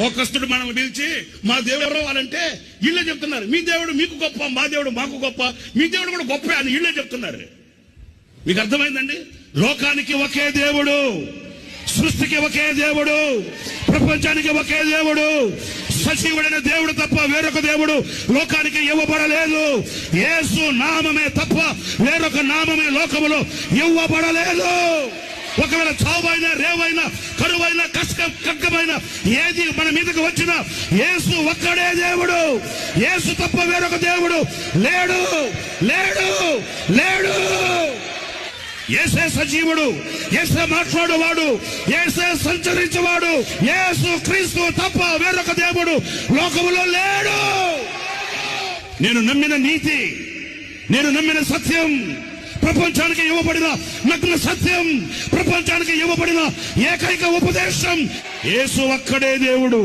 లోకస్తుడు మనల్ని పిలిచి మా దేవుడు వాళ్ళంటే వీళ్ళే చెప్తున్నారు, మీ దేవుడు మీకు గొప్ప, మా దేవుడు మాకు గొప్ప, మీ దేవుడు కూడా గొప్ప అని వీళ్ళే చెప్తున్నారు. మీకు అర్థమైందండి? లోకానికి ఒకే దేవుడు, సృష్టికి ఒకే దేవుడు, ప్రపంచానికి ఒకే దేవుడు, సజీవుడైన దేవుడు తప్ప వేరొక దేవుడు లోకానికి ఇవ్వబడలేదు. యేసు నామమే తప్ప వేరొక నామమే లోకములో ఇవ్వబడలేదు. ఒకవేళ చావైనా, రేవైనా, కరువైనా, కష్టమైన ఏది మన మీదకి వచ్చినా యేసు ఒక్కడే దేవుడు. యేసు తప్ప వేరొక దేవుడు లేడు, లేడు, లేడు. యేసే సజీవుడు, యేసే మాట్లాడేవాడు, యేసే సంచరించేవాడు. యేసు క్రీస్తు తప్ప వేరొక దేవుడు లోకములో లేడు. నేను నమ్మిన నీతి, నేను నమ్మిన సత్యం, ప్రపంచానికి ఇవ్వబడిన నగ్న సత్యం, ప్రపంచానికి ఇవ్వబడిన ఏకైక ఉపదేశం, యేసు ఒక్కడే దేవుడు.